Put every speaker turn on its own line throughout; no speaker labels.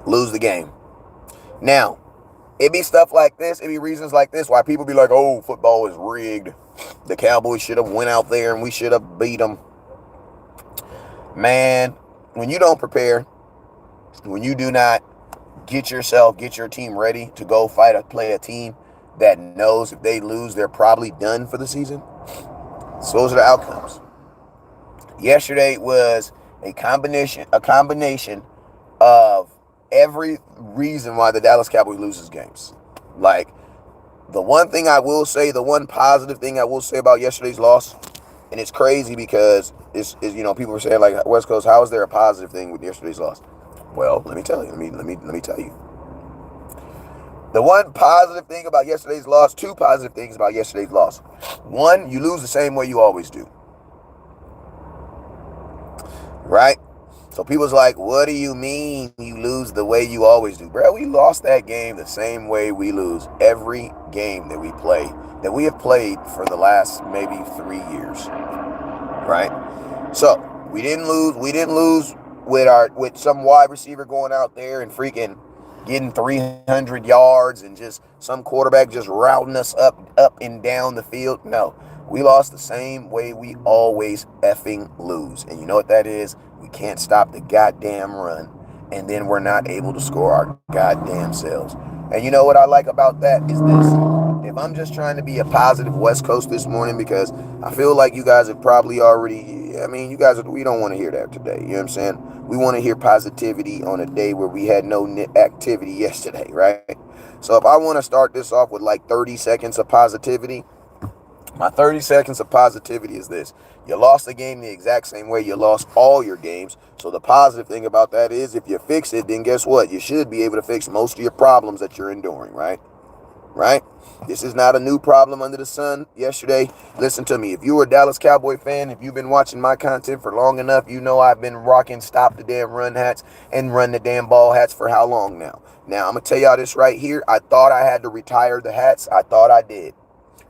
lose the game. Now, it be stuff like this, it be reasons like this why people be like, oh, football is rigged. The Cowboys should have went out there and we should have beat them. Man, when you don't prepare, when you do not get your team ready to go play a team that knows if they lose, they're probably done for the season. So those are the outcomes. Yesterday was a combination of every reason why the Dallas Cowboys loses games. Like, the one thing I will say, the one positive thing I will say about yesterday's loss, and it's crazy because people were saying like, West Coast, how is there a positive thing with yesterday's loss? Well, let me tell you. Let me tell you. The one positive thing about yesterday's loss, two positive things about yesterday's loss. One, you lose the same way you always do. Right? So people's like, what do you mean you lose the way you always do? Bro, we lost that game the same way we lose every game that we play, that we have played for the last maybe 3 years. Right? So we didn't lose with some wide receiver going out there and freaking getting 300 yards and just some quarterback just routing us up and down the field. No, we lost the same way we always effing lose. And you know what that is? We can't stop the goddamn run, and then we're not able to score our goddamn selves. And you know what I like about that is this. If I'm just trying to be a positive West Coast this morning, because I feel like you guys have probably already, we don't want to hear that today. You know what I'm saying? We want to hear positivity on a day where we had no activity yesterday, right? So if I want to start this off with like 30 seconds of positivity, my 30 seconds of positivity is this. You lost the game the exact same way you lost all your games. So the positive thing about that is if you fix it, then guess what? You should be able to fix most of your problems that you're enduring, right? Right? This is not a new problem under the sun. Yesterday, listen to me. If you were a Dallas Cowboy fan, if you've been watching my content for long enough, you know I've been rocking stop the damn run hats and run the damn ball hats for how long now? Now, I'm going to tell y'all this right here. I thought I had to retire the hats. I thought I did.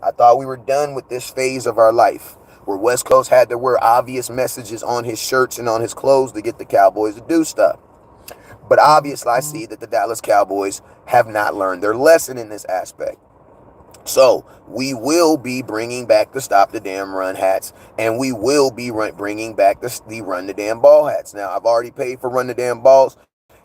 I thought we were done with this phase of our life where West Coast had to wear obvious messages on his shirts and on his clothes to get the Cowboys to do stuff. But obviously, I see that the Dallas Cowboys have not learned their lesson in this aspect. So we will be bringing back the stop the damn run hats, and we will be bringing back the run the damn ball hats. Now, I've already paid for run the damn balls.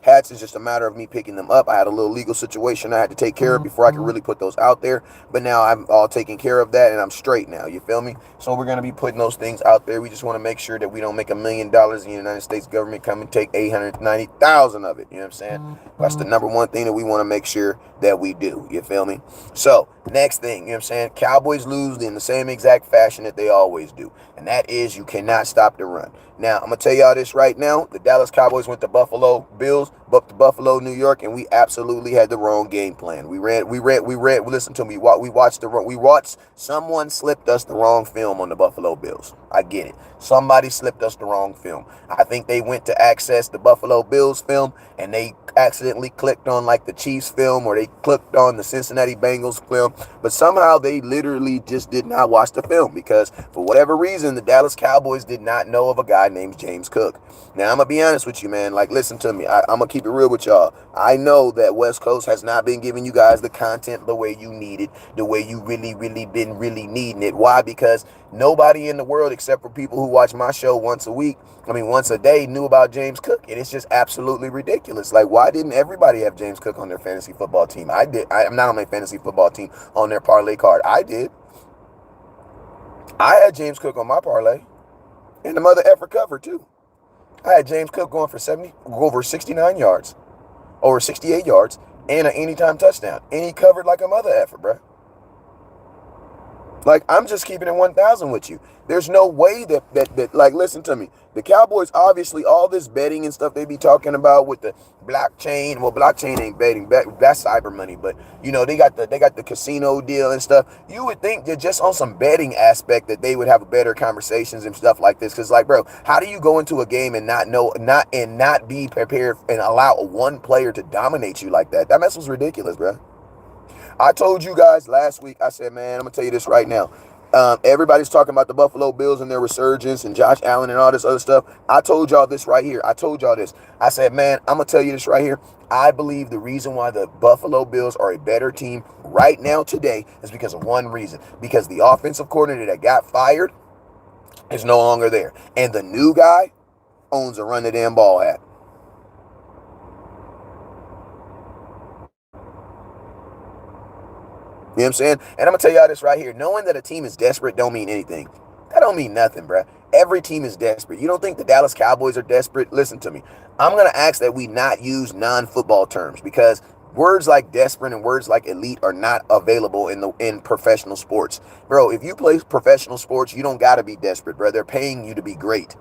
Hats is just a matter of me picking them up. I had a little legal situation I had to take care of before I could really put those out there. But now I'm all taking care of that, and I'm straight now. You feel me? So we're going to be putting those things out there. We just want to make sure that we don't make $1 million and the United States government come and take 890,000 of it. You know what I'm saying? That's the number one thing that we want to make sure that we do. You feel me? So next thing, you know what I'm saying? Cowboys lose in the same exact fashion that they always do. And that is you cannot stop the run. Now, I'm going to tell y'all this right now. The Dallas Cowboys went to Buffalo Bills, up to Buffalo, New York, and we absolutely had the wrong game plan. Listen to me. We watched someone slipped us the wrong film on the Buffalo Bills. I get it. Somebody slipped us the wrong film. I think they went to access the Buffalo Bills film, and they accidentally clicked on like the Chiefs film, or they clicked on the Cincinnati Bengals film, but somehow they literally just did not watch the film because for whatever reason, the Dallas Cowboys did not know of a guy named James Cook. Now, I'm going to be honest with you, man. Like, listen to me. I'm going to keep it real with y'all. I know that West Coast has not been giving you guys the content the way you need it, the way you really been really needing it. Why? Because nobody in the world except for people who watch my show once a day knew about James Cook. And it's just absolutely ridiculous. Like, why didn't everybody have James Cook on their fantasy football team? I did. I'm not on my fantasy football team on their parlay card. I did. I had James Cook on my parlay. And the mother effer covered too. I had James Cook going for over 69 yards, over 68 yards, and an anytime touchdown. And he covered like a mother effer, bro. Like, I'm just keeping it 1,000 with you. There's no way that like, listen to me. The Cowboys, obviously, all this betting and stuff they be talking about with the blockchain. Well, blockchain ain't betting. That's cyber money. But, you know, they got the casino deal and stuff. You would think that just on some betting aspect that they would have better conversations and stuff like this. Because, like, bro, how do you go into a game and not be prepared and allow one player to dominate you like that? That mess was ridiculous, bro. I told you guys last week, I said, man, I'm going to tell you this right now. Everybody's talking about the Buffalo Bills and their resurgence and Josh Allen and all this other stuff. I told y'all this right here. I told y'all this. I said, man, I'm going to tell you this right here. I believe the reason why the Buffalo Bills are a better team right now today is because of one reason. Because the offensive coordinator that got fired is no longer there. And the new guy owns a run the damn ball hat. You know what I'm saying? And I'm going to tell y'all this right here. Knowing that a team is desperate don't mean anything. That don't mean nothing, bruh. Every team is desperate. You don't think the Dallas Cowboys are desperate? Listen to me. I'm going to ask that we not use non-football terms because words like desperate and words like elite are not available in professional sports. Bro, if you play professional sports, you don't got to be desperate, bro. They're paying you to be great.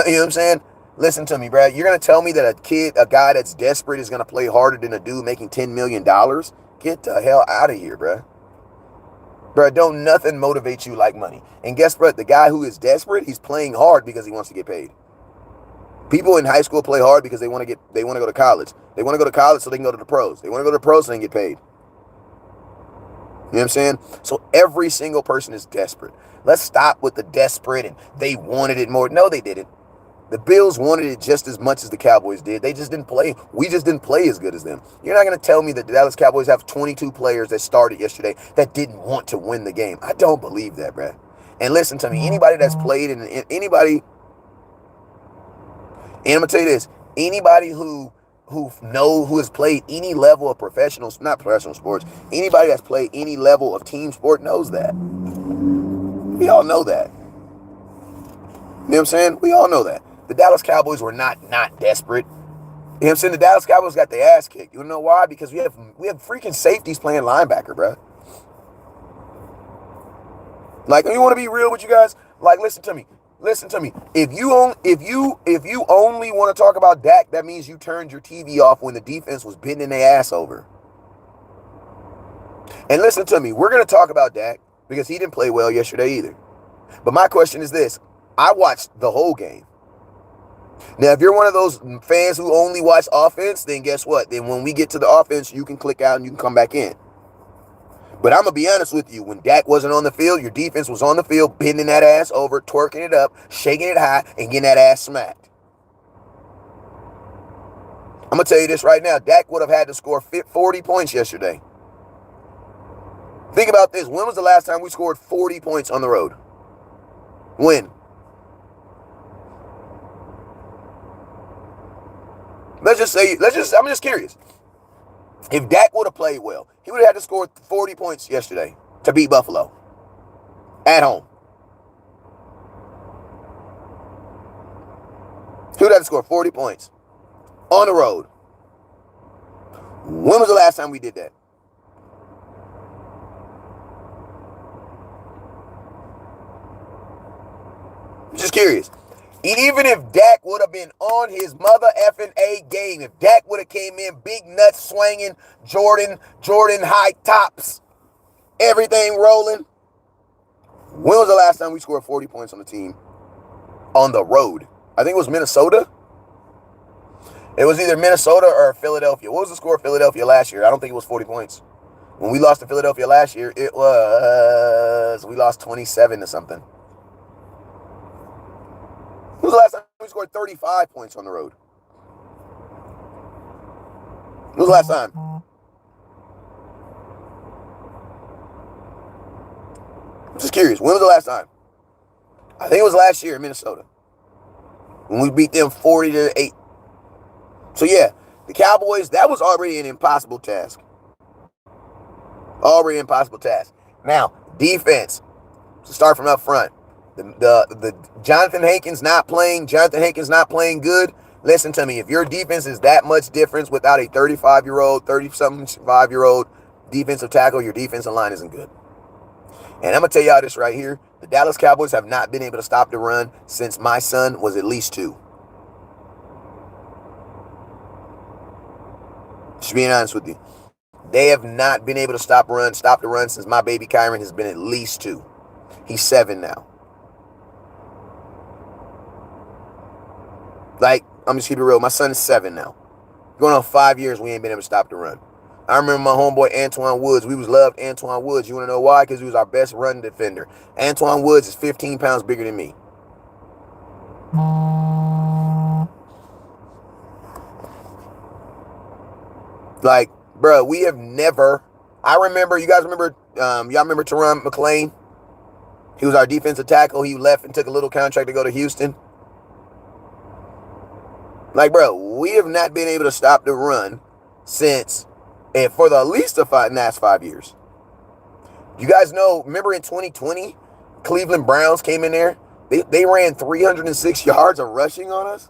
You know what I'm saying? Listen to me, bro. You're going to tell me that a guy that's desperate is going to play harder than a dude making $10 million? Get the hell out of here, bro. Bro, don't nothing motivate you like money. And guess what? The guy who is desperate, he's playing hard because he wants to get paid. People in high school play hard because they want to go to college. They want to go to college so they can go to the pros. They want to go to the pros so they can get paid. You know what I'm saying? So every single person is desperate. Let's stop with the desperate and they wanted it more. No, they didn't. The Bills wanted it just as much as the Cowboys did. They just didn't play. We just didn't play as good as them. You're not going to tell me that the Dallas Cowboys have 22 players that started yesterday that didn't want to win the game. I don't believe that, bruh. And listen to me. Anybody that's played and anybody, and I'm going to tell you this, anybody who has played any level of not professional sports, anybody that's played any level of team sport knows that. We all know that. You know what I'm saying? We all know that. The Dallas Cowboys were not desperate. You know what I'm saying? The Dallas Cowboys got their ass kicked. You know why? Because we have freaking safeties playing linebacker, bro. Like, you want to be real with you guys? Like, listen to me. Listen to me. If you only want to talk about Dak, that means you turned your TV off when the defense was bending their ass over. And listen to me. We're going to talk about Dak because he didn't play well yesterday either. But my question is this. I watched the whole game. Now, if you're one of those fans who only watch offense, then guess what? Then when we get to the offense, you can click out and you can come back in. But I'm going to be honest with you. When Dak wasn't on the field, your defense was on the field, bending that ass over, twerking it up, shaking it high, and getting that ass smacked. I'm going to tell you this right now. Dak would have had to score 40 points yesterday. Think about this. When was the last time we scored 40 points on the road? When? I'm just curious. If Dak would have played well, he would have had to score 40 points yesterday to beat Buffalo at home. He would have to score 40 points on the road. When was the last time we did that? I'm just curious. Even if Dak would have been on his mother effing A game, if Dak would have came in big nuts swinging, Jordan high tops, everything rolling. When was the last time we scored 40 points on the team on the road? I think it was Minnesota. It was either Minnesota or Philadelphia. What was the score of Philadelphia last year? I don't think it was 40 points. When we lost to Philadelphia last year, we lost 27 to something. When was the last time we scored 35 points on the road? When was the last time? I'm just curious. When was the last time? I think it was last year in Minnesota. When we beat them 40-8. So yeah, the Cowboys, that was already an impossible task. Already an impossible task. Now, defense. So start from up front. The Jonathan Hankins not playing good. Listen to me. If your defense is that much difference without a 35-year-old, 30-something-5-year-old defensive tackle, your defensive line isn't good. And I'm going to tell y'all this right here. The Dallas Cowboys have not been able to stop the run since my son was at least 2. Just being honest with you. They have not been able to stop the run since my baby Kyron has been at least 2. He's 7 now. Like, I'm just keeping it real. My son is 7 now. Going on 5 years, we ain't been able to stop the run. I remember my homeboy Antoine Woods. We was loved Antoine Woods. You want to know why? Because he was our best run defender. Antoine Woods is 15 pounds bigger than me. Like, bro, we have never. I remember. You guys remember? Y'all remember Teron McClain? He was our defensive tackle. He left and took a little contract to go to Houston. Like, bro, we have not been able to stop the run since, and for the at least the last 5 years. You guys know, remember in 2020, Cleveland Browns came in there. They ran 306 yards of rushing on us.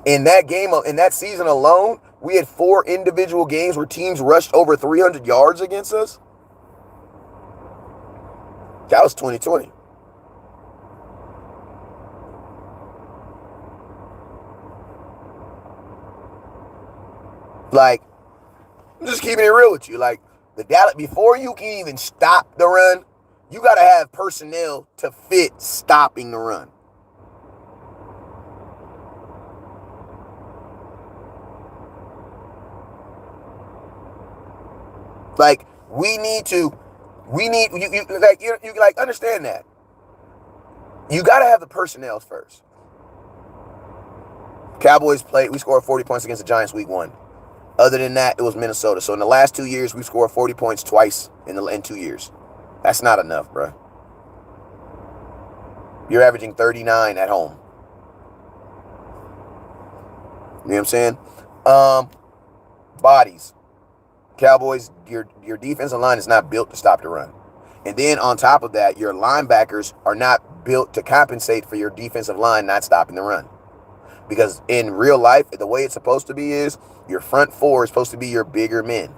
In that season alone, we had 4 individual games where teams rushed over 300 yards against us. That was 2020. Like, I'm just keeping it real with you. Like, the Dallas, before you can even stop the run, you got to have personnel to fit stopping the run. Like, you understand that. You got to have the personnel first. Cowboys we scored 40 points against the Giants week 1. Other than that, it was Minnesota. So in the last 2 years, we scored 40 points twice in 2 years. That's not enough, bro. You're averaging 39 at home. You know what I'm saying? Bodies. Cowboys, your defensive line is not built to stop the run. And then on top of that, your linebackers are not built to compensate for your defensive line not stopping the run. Because in real life, the way it's supposed to be is your front 4 is supposed to be your bigger men.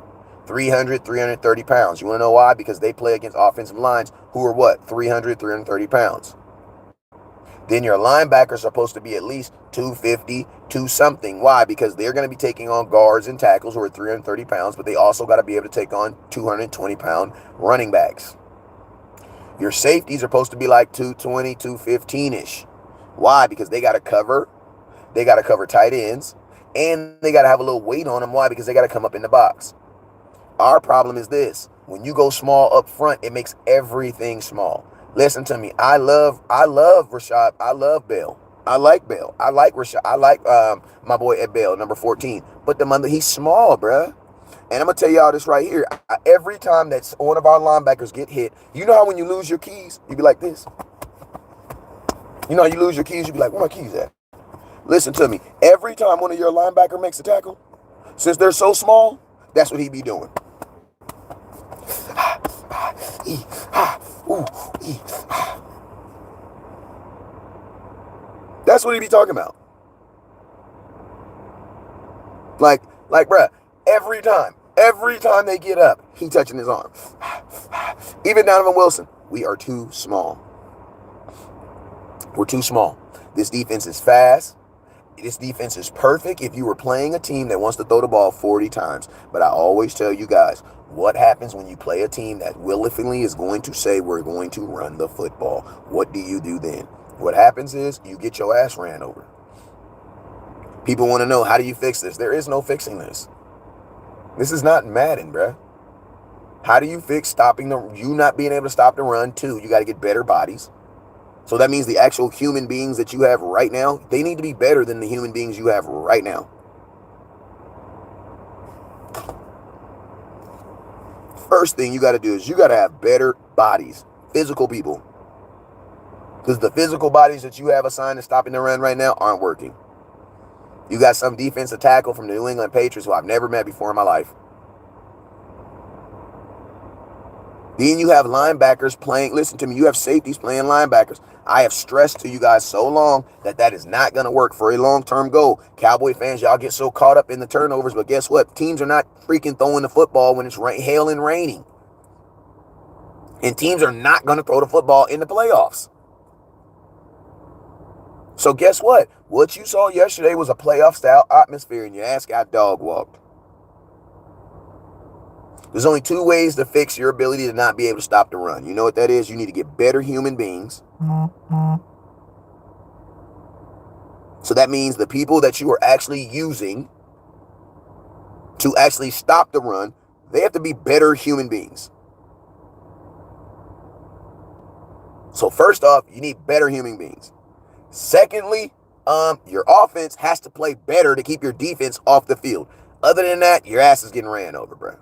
300, 330 pounds. You want to know why? Because they play against offensive lines who are what? 300, 330 pounds. Then your linebackers are supposed to be at least 250, 2 something. Why? Because they're going to be taking on guards and tackles who are 330 pounds, but they also got to be able to take on 220-pound running backs. Your safeties are supposed to be like 220, 215-ish. Why? Because they got to cover. They got to cover tight ends, and they got to have a little weight on them. Why? Because they got to come up in the box. Our problem is this. When you go small up front, it makes everything small. Listen to me. I love Rashad. I love Bell. I like Bell. I like Rashad. I like my boy Ed Bell, number 14. But he's small, bruh. And I'm going to tell y'all this right here. Every time that one of our linebackers get hit, you know how when you lose your keys, you be like this? You know how you lose your keys, you be like, where my keys at? Listen to me. Every time one of your linebacker makes a tackle, since they're so small, that's what he be doing. That's what he be talking about. Like, bruh, every time they get up, he touching his arm. Even Donovan Wilson, we are too small. We're too small. This defense is fast. This defense is perfect if you were playing a team that wants to throw the ball 40 times. But I always tell you guys, what happens when you play a team that willingly is going to say we're going to run the football? What do you do then? What happens is you get your ass ran over. People want to know, how do you fix this? There is no fixing this. This is not Madden, bruh. How do you fix you not being able to stop the run? 2, you got to get better bodies. So that means the actual human beings that you have right now, they need to be better than the human beings you have right now. First thing you got to do is you got to have better bodies, physical people. Because the physical bodies that you have assigned to stopping the run right now aren't working. You got some defensive tackle from the New England Patriots who I've never met before in my life. Then you have linebackers playing, listen to me, you have safeties playing linebackers. I have stressed to you guys so long that is not going to work for a long-term goal. Cowboy fans, y'all get so caught up in the turnovers, but guess what? Teams are not freaking throwing the football when it's hail and raining. And teams are not going to throw the football in the playoffs. So guess what? What you saw yesterday was a playoff-style atmosphere, and your ass got dog-walked. There's only 2 ways to fix your ability to not be able to stop the run. You know what that is? You need to get better human beings. So that means the people that you are actually using to actually stop the run, They have to be better human beings. So first off, you need better human beings. Secondly, your offense has to play better to keep your defense off the field. Other than that, your ass is getting ran over, bro.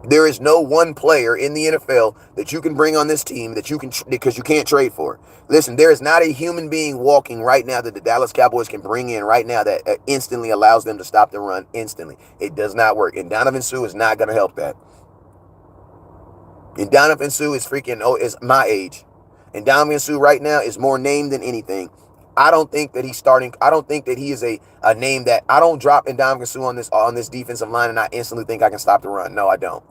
There is no one player in the NFL that you can bring on this team that you can, because you can't trade for. Listen, there is not a human being walking right now that the Dallas Cowboys can bring in right now that instantly allows them to stop the run instantly. It does not work. And Donovan Sue is not going to help that. And Donovan Sue is is my age. And Donovan Sue right now is more named than anything. I don't think that he's starting. I don't think that he is a name that I don't drop in Donovan Sue on this defensive line and I instantly think I can stop the run. No, I don't.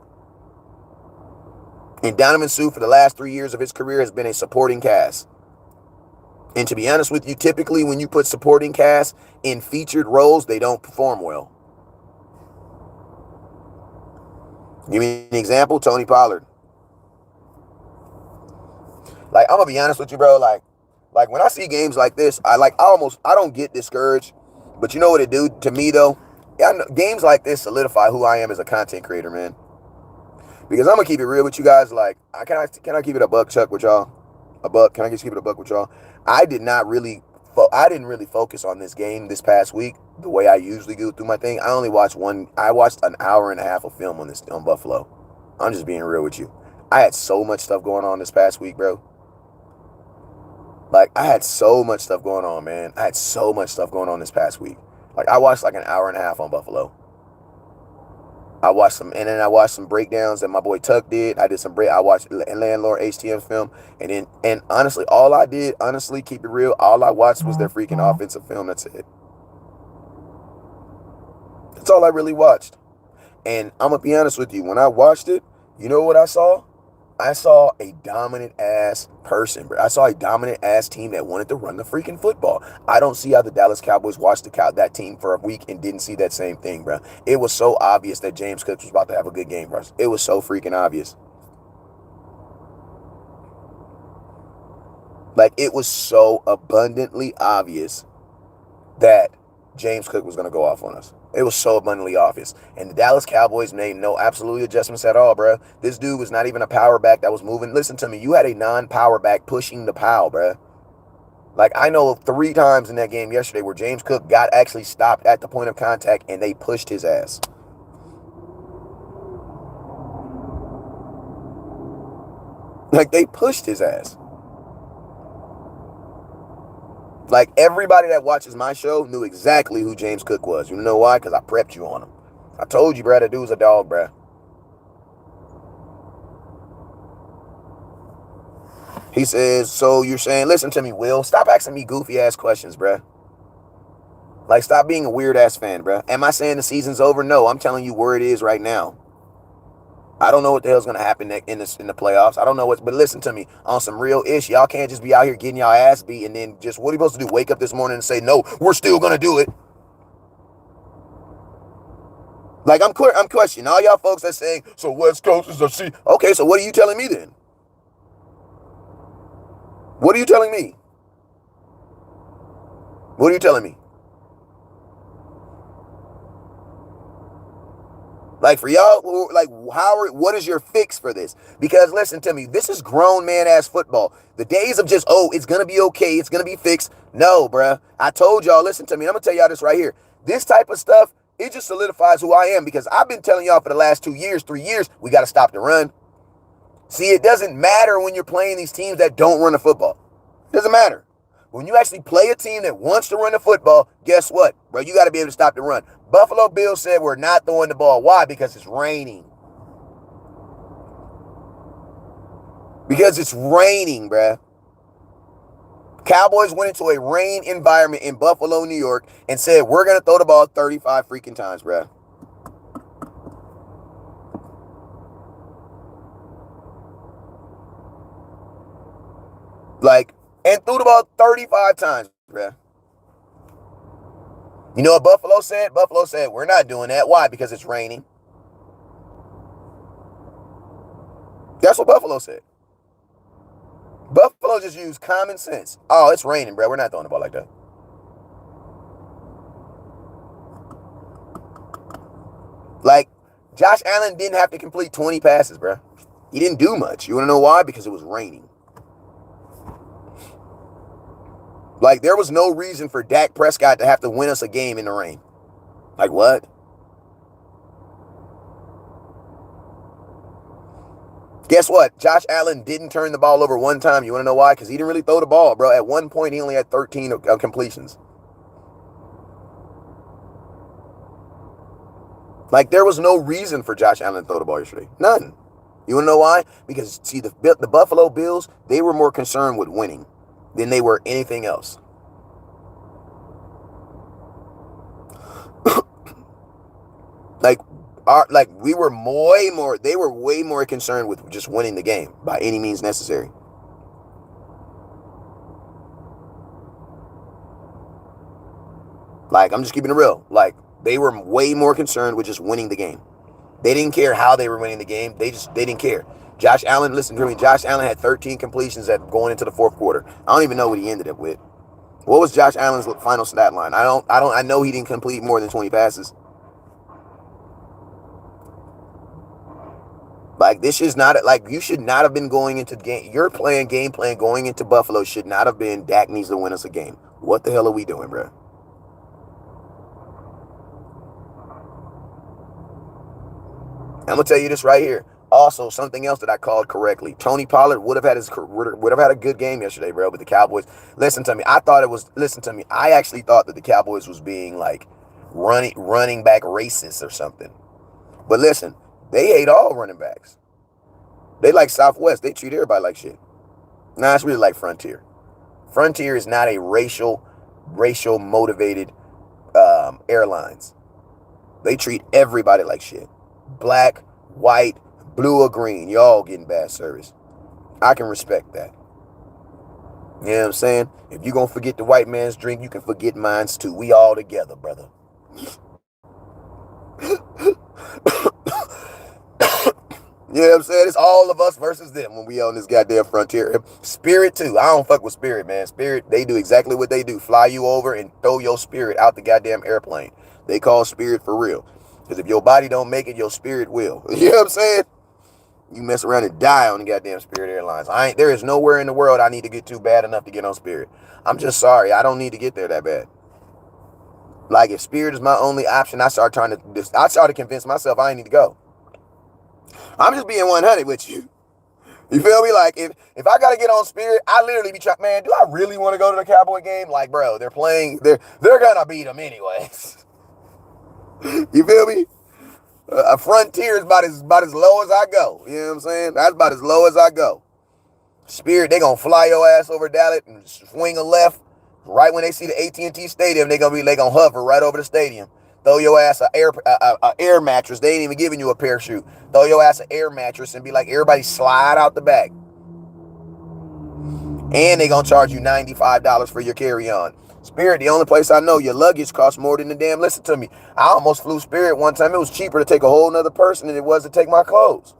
And Donovan Sue for the last 3 years of his career has been a supporting cast. And to be honest with you, typically when you put supporting cast in featured roles, they don't perform well. Give me an example, Tony Pollard. Like, I'm gonna be honest with you, bro. Like when I see games like this, I don't get discouraged. But you know what it do to me though? Yeah, games like this solidify who I am as a content creator, man. Because I'm gonna keep it real with you guys. Like, can I keep it a buck, Chuck, with y'all? A buck? Can I just keep it a buck with y'all? I didn't really focus on this game this past week the way I usually do through my thing. I watched an hour and a half of film on Buffalo. I'm just being real with you. I had so much stuff going on this past week, bro. Like, I had so much stuff going on, man. I had so much stuff going on this past week. Like, I watched like an hour and a half on Buffalo. I watched some breakdowns that my boy Tuck did. I watched Landlord HTM film. And honestly, keep it real, all I watched was their freaking offensive film. That's it. That's all I really watched. And I'm going to be honest with you. When I watched it, you know what I saw? I saw a dominant ass person, bro. I saw a dominant ass team that wanted to run the freaking football. I don't see how the Dallas Cowboys watched that team for a week and didn't see that same thing, bro. It was so obvious that James Cook was about to have a good game, bro. It was so freaking obvious. Like, it was so abundantly obvious that James Cook was going to go off on us. It was so abundantly obvious. And the Dallas Cowboys made no absolute adjustments at all, bro. This dude was not even a power back that was moving. Listen to me. You had a non-power back pushing the pow, bro. Like, I know 3 times in that game yesterday where James Cook got actually stopped at the point of contact and they pushed his ass. Like, they pushed his ass. Like, everybody that watches my show knew exactly who James Cook was. You know why? Because I prepped you on him. I told you, bro, that dude's a dog, bro. He says, so you're saying, listen to me, Will. Stop asking me goofy-ass questions, bro. Like, stop being a weird-ass fan, bro. Am I saying the season's over? No, I'm telling you where it is right now. I don't know what the hell's going to happen in the playoffs. I don't know but listen to me. On some real ish, y'all can't just be out here getting y'all ass beat and then just, what are you supposed to do? Wake up this morning and say, no, we're still going to do it. Like, I'm questioning all y'all folks that saying, so West Coast is a C. Okay, so what are you telling me then? What are you telling me? What are you telling me? Like, for y'all, like, what is your fix for this? Because listen to me, this is grown man ass football. The days of just, it's gonna be okay, it's gonna be fixed. No, bruh. I told y'all, listen to me, I'm gonna tell y'all this right here. This type of stuff, it just solidifies who I am, because I've been telling y'all for the last 2 years, 3 years, we gotta stop the run. See, it doesn't matter when you're playing these teams that don't run the football. It doesn't matter. When you actually play a team that wants to run the football, guess what, bro? You got to be able to stop the run. Buffalo Bills said we're not throwing the ball. Why? Because it's raining. Because it's raining, bruh. Cowboys went into a rain environment in Buffalo, New York, and said we're going to throw the ball 35 freaking times, bruh. Like, and threw the ball 35 times, bruh. You know what Buffalo said? Buffalo said, we're not doing that. Why? Because it's raining. That's what Buffalo said. Buffalo just used common sense. Oh, it's raining, bro. We're not throwing the ball like that. Josh Allen didn't have to complete 20 passes, bro. He didn't do much. You want to know why? Because it was raining. Like, there was no reason for Dak Prescott to have to win us a game in the rain. Like, what? Guess what? Josh Allen didn't turn the ball over one time. You want to know why? Because he didn't really throw the ball, bro. At one point, he only had 13 completions. Like, there was no reason for Josh Allen to throw the ball yesterday. None. You want to know why? Because, see, the Buffalo Bills, they were more concerned with winning than they were anything else. They were way more concerned with just winning the game by any means necessary. Like, I'm just keeping it real. Like, they were way more concerned with just winning the game. They didn't care how they were winning the game. They didn't care. Josh Allen, listen to me. Josh Allen had 13 completions going into the fourth quarter. I don't even know what he ended up with. What was Josh Allen's final stat line? I know he didn't complete more than 20 passes. Like, this is not, like, you should not have been going into the game. Your game plan going into Buffalo should not have been Dak needs to win us a game. What the hell are we doing, bro? I'm going to tell you this right here. Also, something else that I called correctly. Tony Pollard would have had a good game yesterday, bro, with the Cowboys. Listen to me. I actually thought that the Cowboys was being, like, running back racist or something. But listen, they hate all running backs. They like Southwest. They treat everybody like shit. Nah, it's really like Frontier. Frontier is not a racial motivated airlines. They treat everybody like shit. Black, white, blue or green. Y'all getting bad service. I can respect that. You know what I'm saying? If you gonna forget the white man's drink, you can forget mine's too. We all together, brother. You know what I'm saying? It's all of us versus them when we on this goddamn Frontier. Spirit too. I don't fuck with Spirit, man. Spirit, they do exactly what they do. Fly you over and throw your spirit out the goddamn airplane. They call Spirit for real. Because if your body don't make it, your spirit will. You know what I'm saying? You mess around and die on the goddamn Spirit Airlines. There is nowhere in the world I need to get to bad enough to get on Spirit. I'm just sorry. I don't need to get there that bad. Like, if Spirit is my only option, I started to convince myself I need to go. I'm just being 100 with you. You feel me? Like, if I got to get on Spirit, I literally be trying, man, do I really want to go to the Cowboy game? Like, bro, they're playing, they're going to beat them anyways. You feel me? A Frontier is about as low as I go. You know what I'm saying? That's about as low as I go. Spirit, they going to fly your ass over Dallas and swing a left. Right when they see the AT&T Stadium, they going to hover right over the stadium. Throw your ass a air mattress. They ain't even giving you a parachute. Throw your ass an air mattress and be like, everybody slide out the back. And they going to charge you $95 for your carry-on. Spirit, the only place I know your luggage costs more than the damn, listen to me. I almost flew Spirit one time. It was cheaper to take a whole nother person than it was to take my clothes.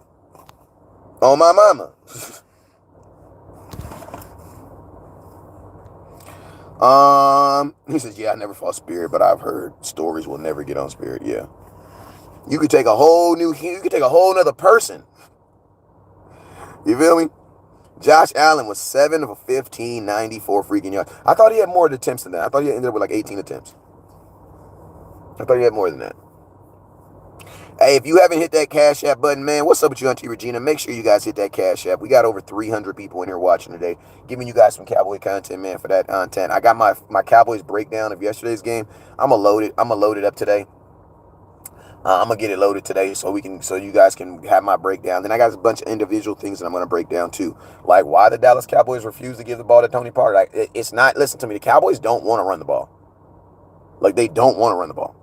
On my mama. He says, yeah, I never fought Spirit, but I've heard stories will never get on Spirit. Yeah. You could take a whole nother person. You feel me? Josh Allen was 7 of 15, 94 freaking yards. I thought he had more attempts than that. I thought he ended up with like 18 attempts. I thought he had more than that. Hey, if you haven't hit that Cash App button, man, what's up with you, Auntie Regina? Make sure you guys hit that Cash App. We got over 300 people in here watching today, giving you guys some Cowboy content, man, for that content. I got my Cowboys breakdown of yesterday's game. I'm gonna load it up today. I'm gonna get it loaded today so you guys can have my breakdown. Then I got a bunch of individual things that I'm gonna break down too, like why the Dallas Cowboys refuse to give the ball to Tony Pollard. Like, it's not. Listen to me. The Cowboys don't want to run the ball. Like, they don't want to run the ball.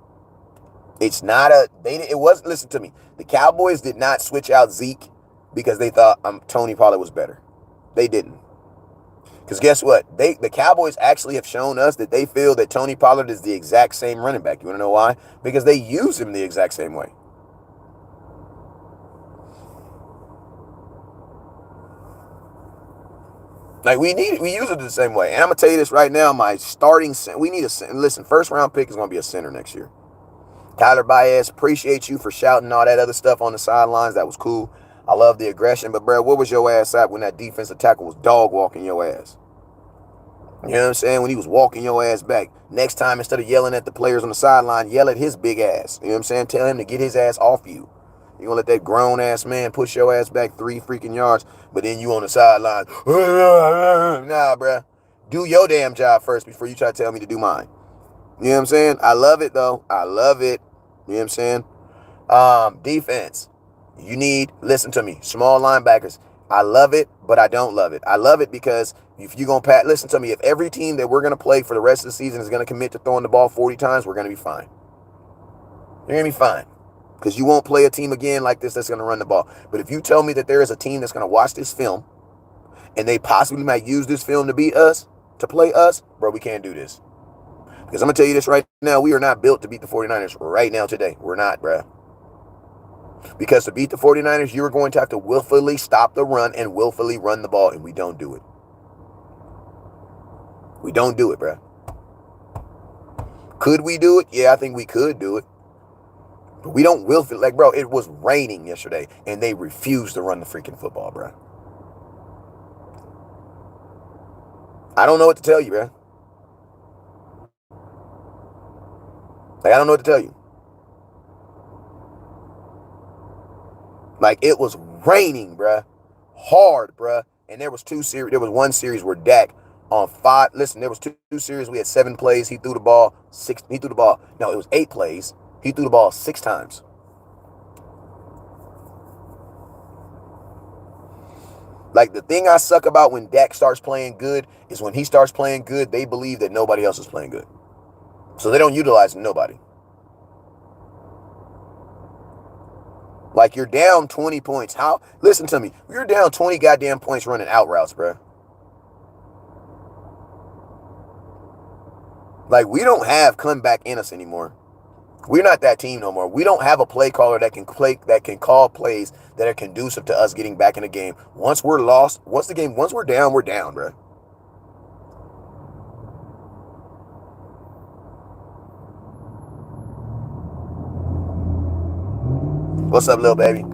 It's not it wasn't, listen to me. The Cowboys did not switch out Zeke because they thought Tony Pollard was better. They didn't. Because guess what? The Cowboys actually have shown us that they feel that Tony Pollard is the exact same running back. You want to know why? Because they use him the exact same way. Like, we use it the same way. And I'm going to tell you this right now, my starting, listen, first round pick is going to be a center next year. Tyler Baez, appreciate you for shouting all that other stuff on the sidelines. That was cool. I love the aggression. But, bro, where was your ass at when that defensive tackle was dog walking your ass? You know what I'm saying? When he was walking your ass back. Next time, instead of yelling at the players on the sideline, yell at his big ass. You know what I'm saying? Tell him to get his ass off you. You're going to let that grown-ass man push your ass back 3 freaking yards, but then you on the sideline. Nah, bruh. Do your damn job first before you try to tell me to do mine. You know what I'm saying? I love it, though. I love it. You know what I'm saying? Defense. You need, listen to me, small linebackers. I love it, but I don't love it. I love it because if you're going to listen to me, if every team that we're going to play for the rest of the season is going to commit to throwing the ball 40 times, we're going to be fine. You're going to be fine. Because you won't play a team again like this that's going to run the ball. But if you tell me that there is a team that's going to watch this film and they possibly might use this film to beat us, to play us, bro, we can't do this. Because I'm going to tell you this right now, we are not built to beat the 49ers right now today. We're not, bro. Because to beat the 49ers, you're going to have to willfully stop the run and willfully run the ball, and we don't do it. We don't do it, bro. Could we do it? Yeah, I think we could do it. But we don't willfully, like, bro, it was raining yesterday, and they refused to run the freaking football, bro. I don't know what to tell you, bro. Like, I don't know what to tell you. Like, it was raining, bruh. Hard, bruh. And there was one series where Dak on 5. Listen, there was two series. We had 7 plays. He threw the ball 6. He threw the ball. No, it was 8 plays. He threw the ball 6 times. Like, the thing I suck about when Dak starts playing good is when he starts playing good, they believe that nobody else is playing good. So they don't utilize nobody. Like, you're down 20 points. How? Listen to me. You're down 20 goddamn points running out routes, bro. Like, we don't have comeback in us anymore. We're not that team no more. We don't have a play caller that can call plays that are conducive to us getting back in the game. Once we're lost, once we're down, bro. What's up, little baby?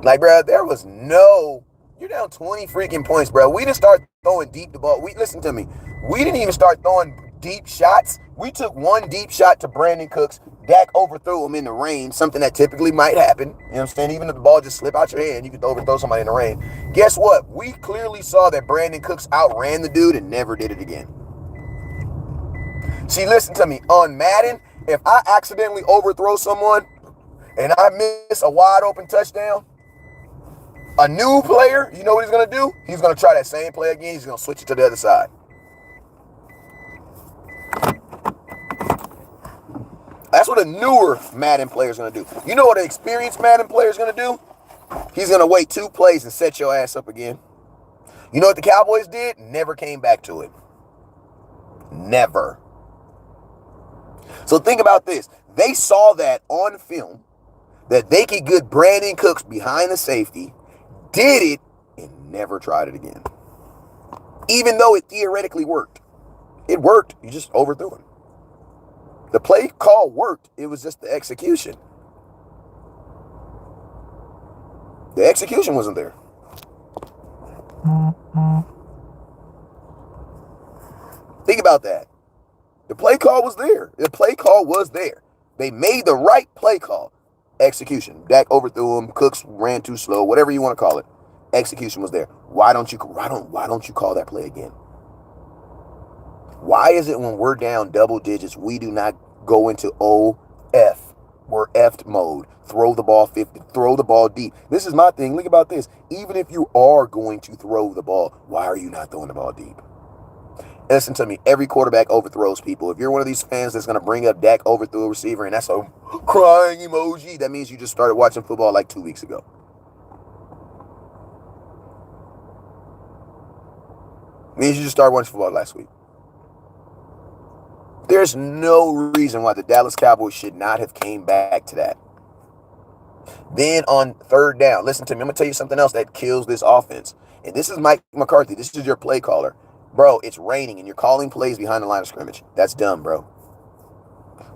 Like, bro, there was no... You're down 20 freaking points, bro. We didn't start throwing deep the ball. Listen to me. We didn't even start throwing deep shots. We took one deep shot to Brandon Cooks. Dak overthrew him in the rain, something that typically might happen. You know what I'm saying? Even if the ball just slip out your hand, you could overthrow somebody in the rain. Guess what? We clearly saw that Brandon Cooks outran the dude and never did it again. See, listen to me. On Madden, if I accidentally overthrow someone and I miss a wide open touchdown, a new player, you know what he's going to do? He's going to try that same play again. He's going to switch it to the other side. That's what a newer Madden player is going to do. You know what an experienced Madden player is going to do? He's going to wait 2 plays and set your ass up again. You know what the Cowboys did? Never came back to it. Never. So think about this. They saw that on film, that they could get Brandon Cooks behind the safety, did it, and never tried it again. Even though it theoretically worked. It worked. You just overthrew him. The play call worked. It was just the execution. The execution wasn't there. Think about that. The play call was there. The play call was there. They made the right play call. Execution. Dak overthrew him. Cooks ran too slow. Whatever you want to call it. Execution was there. Why don't you call that play again? Why is it when we're down double digits, we do not go into OF? We're effed mode. Throw the ball 50. Throw the ball deep. This is my thing. Think about this. Even if you are going to throw the ball, why are you not throwing the ball deep? Listen to me. Every quarterback overthrows people. If you're one of these fans that's going to bring up Dak overthrew a receiver and that's a crying emoji, that means you just started watching football like 2 weeks ago. It means you just started watching football last week. There's no reason why the Dallas Cowboys should not have came back to that. Then on 3rd down, listen to me. I'm going to tell you something else that kills this offense. And this is Mike McCarthy. This is your play caller. Bro, it's raining and you're calling plays behind the line of scrimmage. That's dumb, bro.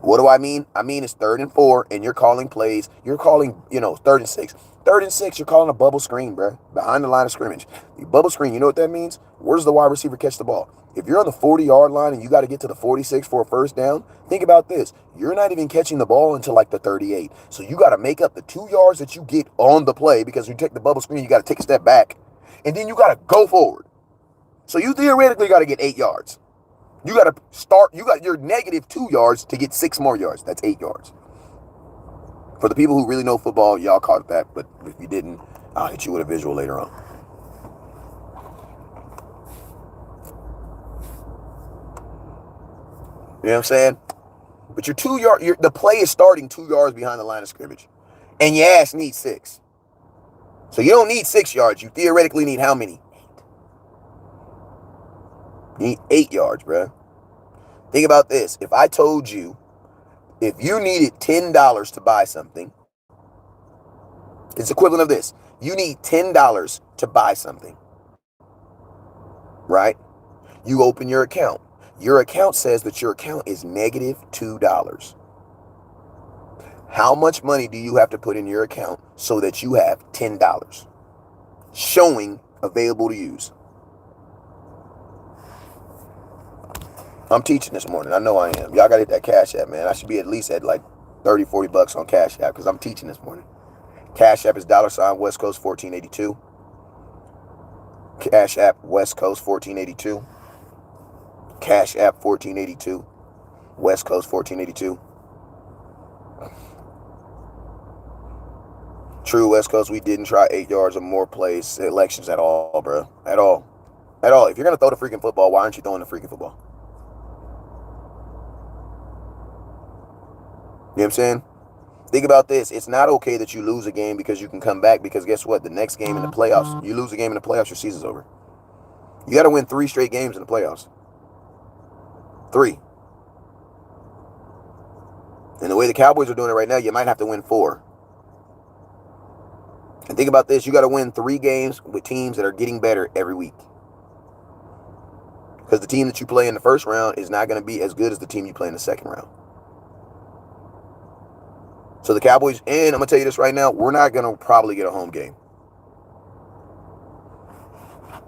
What do I mean? I mean it's 3rd and 4 and you're calling plays. You're calling, 3rd and 6. 3rd and 6, you're calling a bubble screen, bro. Behind the line of scrimmage. The bubble screen, you know what that means? Where does the wide receiver catch the ball? If you're on the 40-yard line and you got to get to the 46 for a first down, think about this. You're not even catching the ball until like the 38. So you got to make up the 2 yards that you get on the play because you take the bubble screen, you got to take a step back. And then you got to go forward. So you theoretically got to get 8 yards. You got to start, you got your negative 2 yards to get 6 more yards. That's 8 yards. For the people who really know football, y'all caught that. But if you didn't, I'll hit you with a visual later on. You know what I'm saying? But your 2 yard, the play is starting 2 yards behind the line of scrimmage. And your ass needs 6. So you don't need 6 yards. You theoretically need how many? 8. You need 8 yards, bro. Think about this. If I told you, if you needed $10 to buy something, it's equivalent of this. You need $10 to buy something, right? You open your account. Your account says that your account is negative $2. How much money do you have to put in your account so that you have $10 showing available to use? I'm teaching this morning. I know I am. Y'all got to hit that Cash App, man. I should be at least at like 30, 40 bucks on Cash App because I'm teaching this morning. Cash App is $ West Coast 1482. Cash App West Coast 1482. Cash App 1482. West Coast 1482. True West Coast, we didn't try 8 yards or more plays, selections at all, bro. At all. At all. If you're going to throw the freaking football, why aren't you throwing the freaking football? You know what I'm saying? Think about this. It's not okay that you lose a game because you can come back because guess what? The next game in the playoffs, you lose a game in the playoffs, your season's over. You got to win 3 straight games in the playoffs. 3. And the way the Cowboys are doing it right now, you might have to win 4. And think about this. You got to win 3 games with teams that are getting better every week. Because the team that you play in the first round is not going to be as good as the team you play in the second round. So the Cowboys, and I'm going to tell you this right now, we're not going to probably get a home game.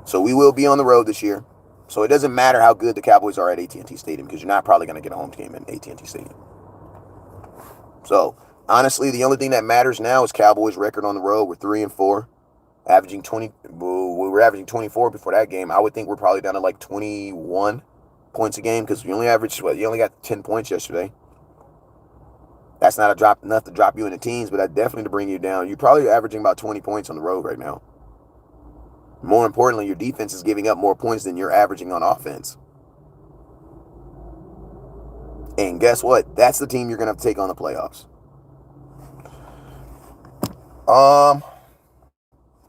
So we will be on the road this year. So it doesn't matter how good the Cowboys are at AT&T Stadium because you're not probably going to get a home game in AT&T Stadium. So honestly, the only thing that matters now is Cowboys' record on the road. We're 3-4, averaging 20. We were averaging 24 before that game. I would think we're probably down to like 21 points a game because you only averaged what? You only got 10 points yesterday. That's not enough to drop you in the teens, but that definitely to bring you down. You're probably averaging about 20 points on the road right now. More importantly, your defense is giving up more points than you're averaging on offense. And guess what? That's the team you're going to have to take on the playoffs.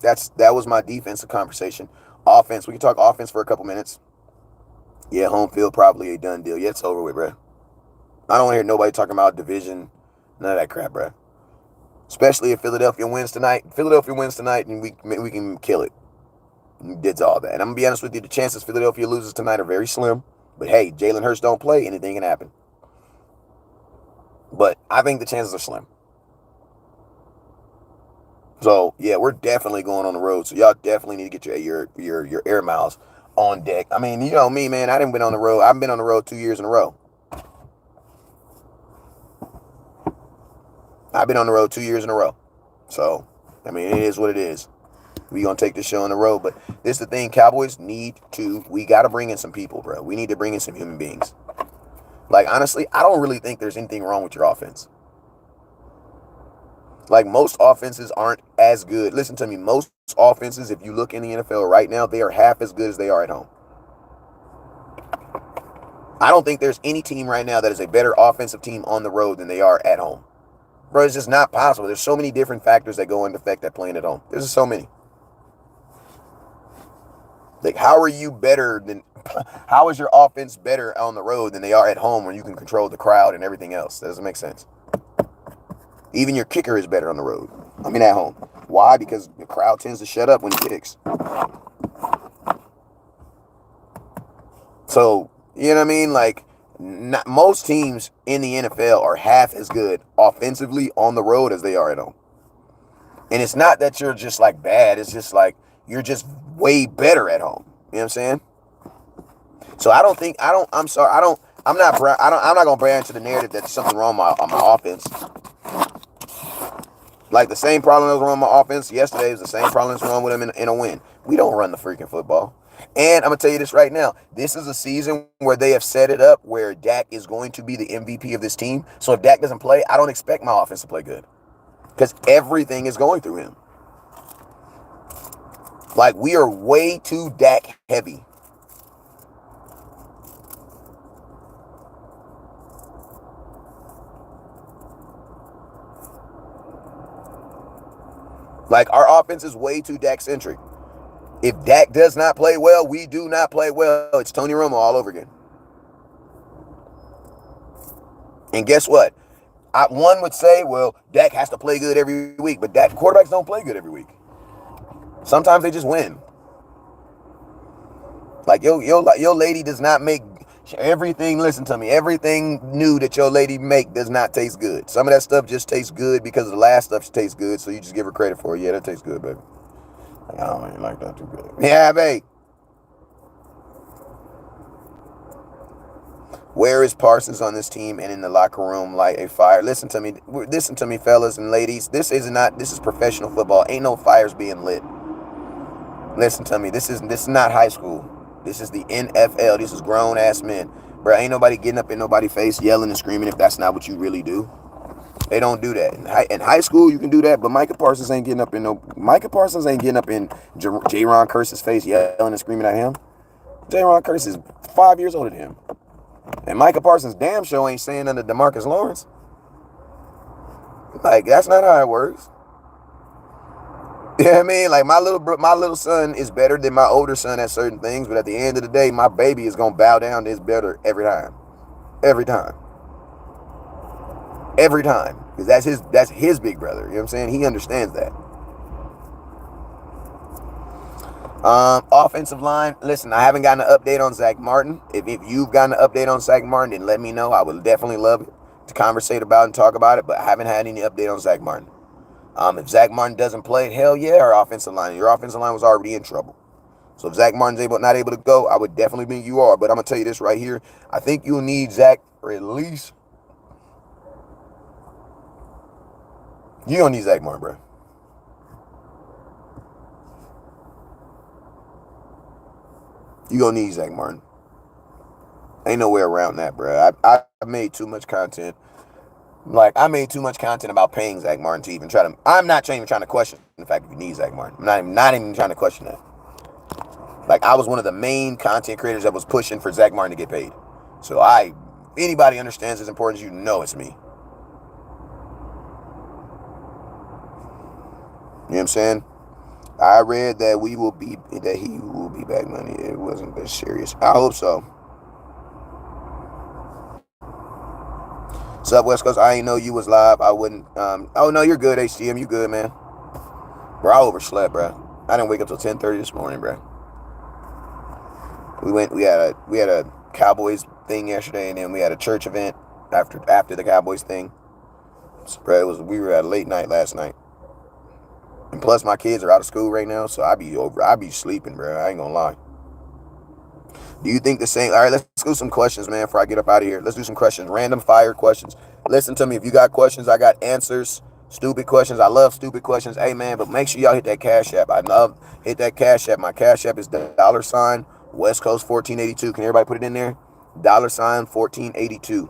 That was my defensive conversation. Offense, we can talk offense for a couple minutes. Yeah, home field probably a done deal. Yeah, it's over with, bro. I don't want to hear nobody talking about division, none of that crap, bro. Especially if Philadelphia wins tonight. Philadelphia wins tonight, and we can kill it. Did all that. And I'm going to be honest with you, the chances Philadelphia loses tonight are very slim. But hey, Jalen Hurts don't play, anything can happen. But I think the chances are slim. So, yeah, we're definitely going on the road. So y'all definitely need to get your air miles on deck. I mean, you know me, man. I didn't been on the road. I've been on the road 2 years in a row. I've been on the road 2 years in a row. So, I mean, it is what it is. We're going to take this show on the road. But this is the thing. Cowboys we got to bring in some people, bro. We need to bring in some human beings. Like, honestly, I don't really think there's anything wrong with your offense. Like, most offenses aren't as good. Listen to me. Most offenses, if you look in the NFL right now, they are half as good as they are at home. I don't think there's any team right now that is a better offensive team on the road than they are at home. Bro, it's just not possible. There's so many different factors that go into effect at playing at home. There's just so many. Like, how is your offense better on the road than they are at home when you can control the crowd and everything else? That doesn't make sense. Even your kicker is better on the road. I mean, at home. Why? Because the crowd tends to shut up when he kicks. So, you know what I mean? Like, not, most teams in the NFL are half as good offensively on the road as they are at home. And it's not that you're just like bad. It's just like you're just way better at home. You know what I'm saying? So I'm sorry, I'm not gonna brand to the narrative that there's something wrong on my offense. Like the same problem that was wrong with my offense yesterday is the same problem that's wrong with them in a win. We don't run the freaking football. And I'm gonna tell you this right now. This is a season where they have set it up where Dak is going to be the MVP of this team. So if Dak doesn't play, I don't expect my offense to play good. Because everything is going through him. Like, we are way too Dak heavy. Like, our offense is way too Dak-centric. If Dak does not play well, we do not play well. It's Tony Romo all over again. And guess what? One would say, well, Dak has to play good every week, but quarterbacks don't play good every week. Sometimes they just win. Like, your lady does not make everything, listen to me, everything new that your lady make does not taste good. Some of that stuff just tastes good because the last stuff tastes good, so you just give her credit for it. Yeah, that tastes good, baby. Like, I don't even like that too good. Yeah, babe. Where is Parsons on this team and in the locker room like a fire? Listen to me, fellas and ladies. This is professional football. Ain't no fires being lit. Listen to me. This is not high school. This is the NFL. This is grown ass men. Bro, ain't nobody getting up in nobody's face yelling and screaming if that's not what you really do. They don't do that. In high school, you can do that, but Micah Parsons ain't getting up in J-Ron Curse's face yelling and screaming at him. J-Ron Curse is 5 years older than him. And Micah Parsons damn sure ain't saying under DeMarcus Lawrence. Like, that's not how it works. You know what I mean? Like, my little son is better than my older son at certain things, but at the end of the day, my baby is gonna bow down to his better every time. Every time. Every time. Because that's his big brother. You know what I'm saying? He understands that. Offensive line. Listen, I haven't gotten an update on Zach Martin. If you've gotten an update on Zach Martin, then let me know. I would definitely love it to conversate about and talk about it, but I haven't had any update on Zach Martin. If Zach Martin doesn't play, hell yeah, your offensive line was already in trouble. So if Zach Martin's not able to go, I would definitely think you are. But I'm going to tell you this right here. I think you'll need Zach for at least. You don't need Zach Martin, bro. You gonna need Zach Martin. Ain't no way around that, bro. I made too much content. Like, I made too much content about paying Zach Martin to even try to. I'm not even trying to question the fact that you need Zach Martin. I'm not even trying to question that. Like, I was one of the main content creators that was pushing for Zach Martin to get paid. So if anybody understands his importance, you know it's me. You know what I'm saying? I read that he will be back money. It wasn't that serious. I hope so. What's up, West Coast? I ain't know you was live. I wouldn't. Oh no, you're good, HCM. You good, man? Bro, I overslept, bro. I didn't wake up till 10:30 this morning, bro. We had a Cowboys thing yesterday, and then we had a church event after the Cowboys thing. So, bro, we were at a late night last night. And plus, my kids are out of school right now, so I be sleeping, bro. I ain't gonna lie. Do you think the same? All right, let's do some questions, man, before I get up out of here. Let's do some questions. Random fire questions. Listen to me. If you got questions, I got answers. Stupid questions. I love stupid questions. Hey, man, but make sure y'all hit that Cash App. Hit that Cash App. My Cash App is $ West Coast 1482. Can everybody put it in there? $ 1482.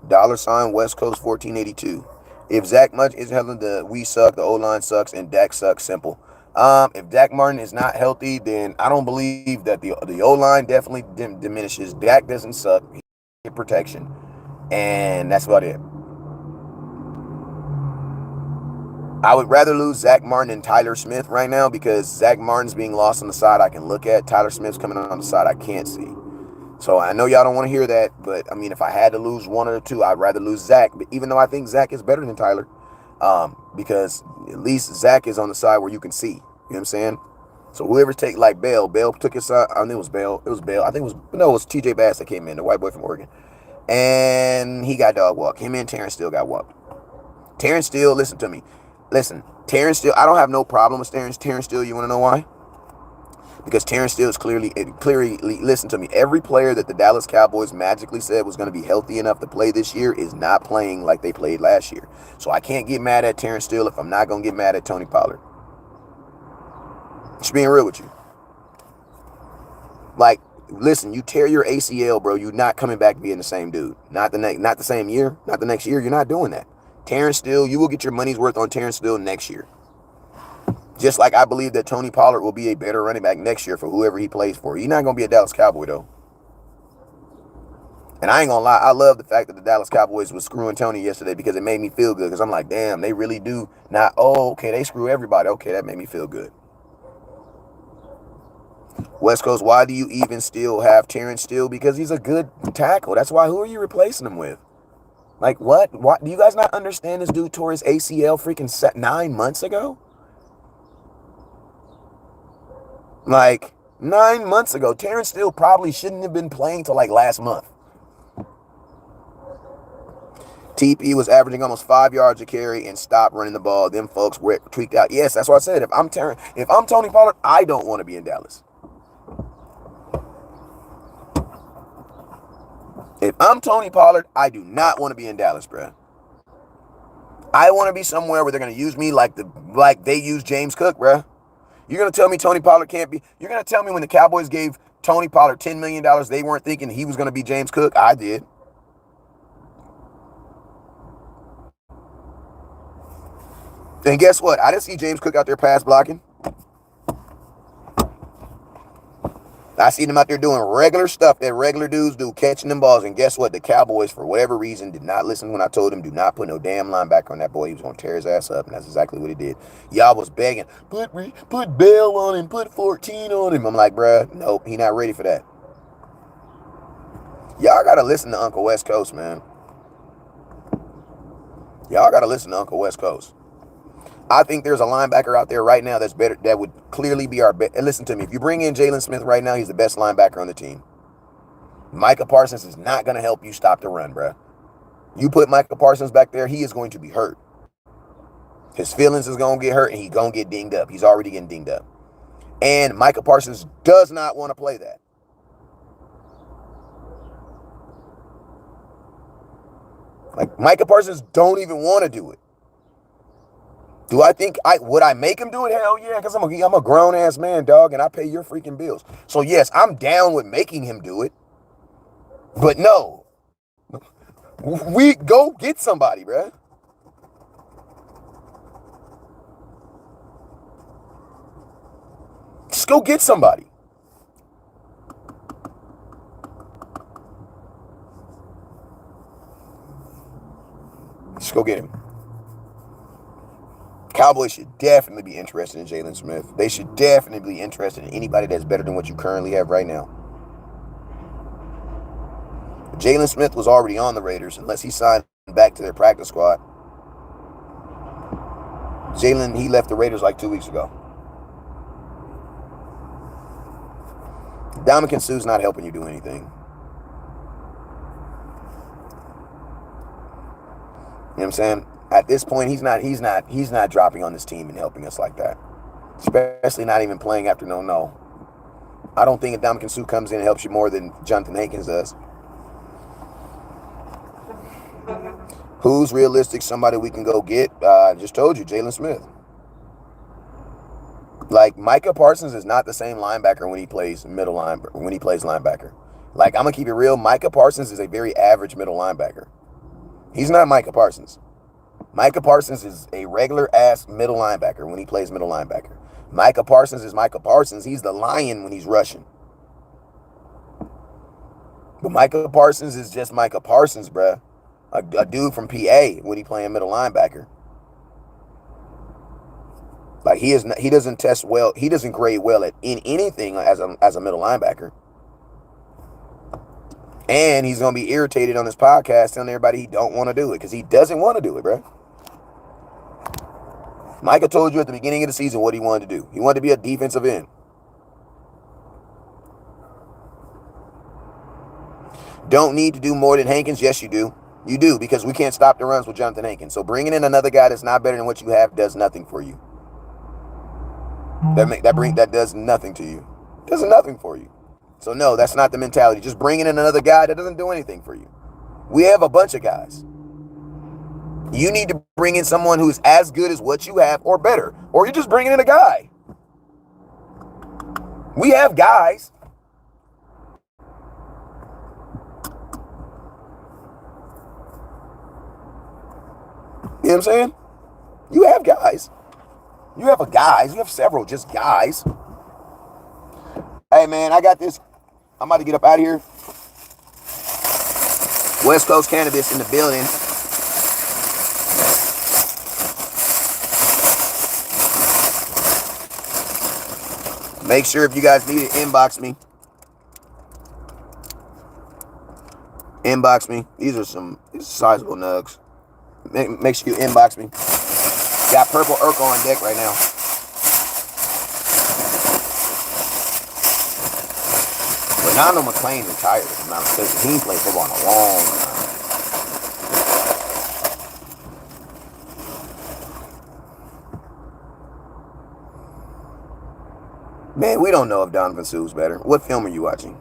$ West Coast 1482. If Zach Munch is healthy, we suck, the O-line sucks, and Dak sucks. Simple. If Dak Martin is not healthy, then I don't believe that the O-line definitely diminishes. Dak doesn't suck. He gets protection. And that's about it. I would rather lose Zach Martin and Tyler Smith right now because Zach Martin's being lost on the side I can look at. Tyler Smith's coming on the side I can't see. So I know y'all don't want to hear that, but I mean, if I had to lose one or two, I'd rather lose Zach. But even though I think Zach is better than Tyler, because at least Zach is on the side where you can see. You know what I'm saying? So whoever take like Bell took his son. I think it was Bell. It was Bell. I think it was no, it was TJ Bass that came in, the white boy from Oregon, and he got dog walked. Him and Terrence Steele got walked. Terrence Steele, listen to me. Listen, Terrence Steele. I don't have no problem with Terrence Steele. You want to know why? Because Terrence Steele is clearly, listen to me. Every player that the Dallas Cowboys magically said was going to be healthy enough to play this year is not playing like they played last year. So I can't get mad at Terrence Steele if I'm not going to get mad at Tony Pollard. Just being real with you. Like, listen, you tear your ACL, bro. You're not coming back being the same dude. Not the same year. Not the next year. You're not doing that. Terrence Steele, you will get your money's worth on Terrence Steele next year. Just like I believe that Tony Pollard will be a better running back next year for whoever he plays for. He's not going to be a Dallas Cowboy, though. And I ain't going to lie, I love the fact that the Dallas Cowboys was screwing Tony yesterday because it made me feel good. Because I'm like, damn, they really do not, oh, okay, they screw everybody. Okay, that made me feel good. West Coast, why do you even still have Terrence Steele? Because he's a good tackle. That's why. Who are you replacing him with? Like, what? Do you guys not understand this dude tore his ACL freaking 9 months ago? Like, 9 months ago. Terrence Steele probably shouldn't have been playing till like last month. TP was averaging almost 5 yards a carry and stopped running the ball. Them folks were tweaked out. Yes, that's what I said. If I'm Tony Pollard, I don't want to be in Dallas. If I'm Tony Pollard, I do not want to be in Dallas, bro. I want to be somewhere where they're going to use me like they use James Cook, bro. You're going to tell me Tony Pollard can't be... You're going to tell me when the Cowboys gave Tony Pollard $10 million, they weren't thinking he was going to be James Cook? I did. And guess what? I didn't see James Cook out there pass blocking. I seen him out there doing regular stuff that regular dudes do, catching them balls. And guess what? The Cowboys, for whatever reason, did not listen when I told them, do not put no damn linebacker on that boy. He was going to tear his ass up, and that's exactly what he did. Y'all was begging, put Bell on him, put 14 on him. I'm like, bruh, nope, he not ready for that. Y'all got to listen to Uncle West Coast, man. Y'all got to listen to Uncle West Coast. I think there's a linebacker out there right now that's better, that would clearly be our best. And listen to me, if you bring in Jalen Smith right now, he's the best linebacker on the team. Micah Parsons is not going to help you stop the run, bro. You put Micah Parsons back there, he is going to be hurt. His feelings is going to get hurt, and he's going to get dinged up. He's already getting dinged up. And Micah Parsons does not want to play that. Like, Micah Parsons don't even want to do it. Do I think would I make him do it? Hell yeah, because I'm a grown-ass man, dog, and I pay your freaking bills. So, yes, I'm down with making him do it. But no. We go get somebody, bruh. Just go get somebody. Just go get him. Cowboys should definitely be interested in Jalen Smith. They should definitely be interested in anybody that's better than what you currently have right now. Jalen Smith was already on the Raiders unless he signed back to their practice squad. Jalen, he left the Raiders like 2 weeks ago. Dominican Sue's not helping you do anything. You know what I'm saying? At this point, he's not dropping on this team and helping us like that. Especially not even playing after no. I don't think Dominican Sue comes in and helps you more than Jonathan Hankins does. Who's realistic? Somebody we can go get? I just told you, Jalen Smith. Like, Micah Parsons is not the same linebacker when he plays middle linebacker. When he plays linebacker, like, I'm gonna keep it real. Micah Parsons is a very average middle linebacker. He's not Micah Parsons. Micah Parsons is a regular-ass middle linebacker when he plays middle linebacker. Micah Parsons is Micah Parsons. He's the lion when he's rushing. But Micah Parsons is just Micah Parsons, bruh. A dude from PA when he playing middle linebacker. Like, he doesn't test well. He doesn't grade well in anything as a middle linebacker. And he's going to be irritated on this podcast telling everybody he don't want to do it because he doesn't want to do it, bro. Micah told you at the beginning of the season what he wanted to do. He wanted to be a defensive end. Don't need to do more than Hankins? Yes, you do. You do, because we can't stop the runs with Jonathan Hankins. So bringing in another guy that's not better than what you have does nothing for you. That does nothing to you. Does nothing for you. So no, that's not the mentality. Just bringing in another guy, that doesn't do anything for you. We have a bunch of guys. You need to bring in someone who's as good as what you have or better. Or you're just bringing in a guy. We have guys. You know what I'm saying? You have guys. You have guys. You have several just guys. Hey, man, I got this. I'm about to get up out of here. West Coast Cannabis in the building. Make sure if you guys need it, inbox me. Inbox me. These are sizable nugs. Make sure you inbox me. Got Purple Urkel on deck right now. Renando McClain retired, if I'm not mistaken. He ain't played football in a long time. Man, we don't know if Donovan Sue's better. What film are you watching?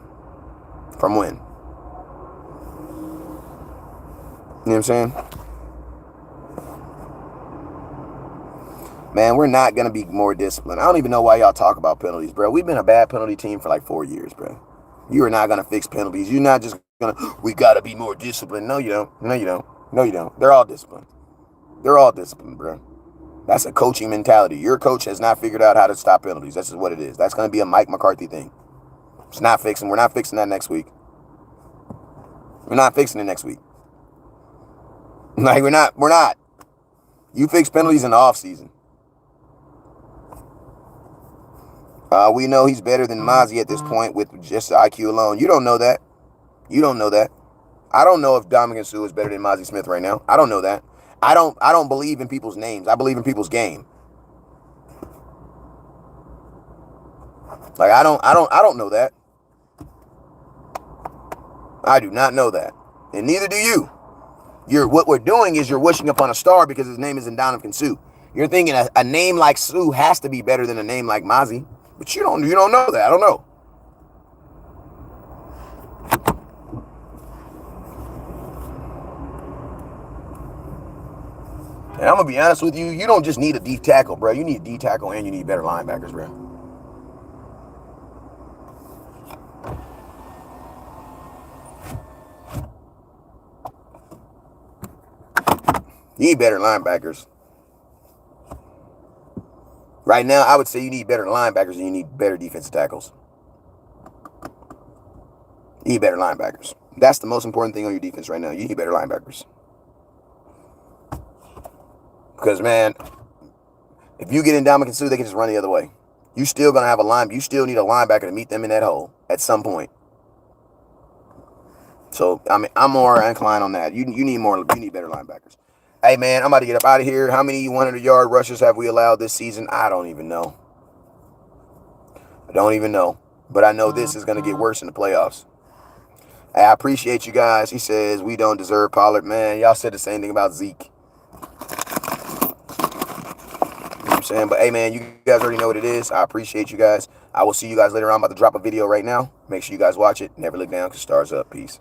From when? You know what I'm saying? Man, we're not going to be more disciplined. I don't even know why y'all talk about penalties, bro. We've been a bad penalty team for like 4 years, bro. You are not going to fix penalties. You're not just going to, we got to be more disciplined. No, you don't. No, you don't. No, you don't. They're all disciplined. They're all disciplined, bro. That's a coaching mentality. Your coach has not figured out how to stop penalties. That's just what it is. That's going to be a Mike McCarthy thing. It's not fixing. We're not fixing that next week. We're not fixing it next week. Like, we're not. You fix penalties in the offseason. We know he's better than Mozzie at this point with just the IQ alone. You don't know that. You don't know that. I don't know if Dominican Sue is better than Mozzie Smith right now. I don't know that. I don't believe in people's names. I believe in people's game. Like I don't know that. I do not know that. And neither do you. What we're doing is you're wishing upon a star because his name is Dominican Sue. You're thinking a name like Sue has to be better than a name like Mozzie. But you don't know that. I don't know. And I'm going to be honest with you. You don't just need a D tackle, bro. You need a D tackle and you need better linebackers, bro. You need better linebackers. Right now, I would say you need better linebackers and you need better defensive tackles. You need better linebackers. That's the most important thing on your defense right now. You need better linebackers. Because, man, if you get in Dominican Sue, they can just run the other way. You still gonna have you still need a linebacker to meet them in that hole at some point. So I mean, I'm more inclined on that. You need better linebackers. Hey man, I'm about to get up out of here. How many 100-yard rushes have we allowed this season? I don't even know. But I know this is gonna get worse in the playoffs. Hey, I appreciate you guys. He says we don't deserve Pollard. Man, y'all said the same thing about Zeke. I'm saying, but hey man, you guys already know what it is. I appreciate you guys. I will see you guys later on. I'm about to drop a video right now. Make sure you guys watch it. Never look down because stars up. Peace.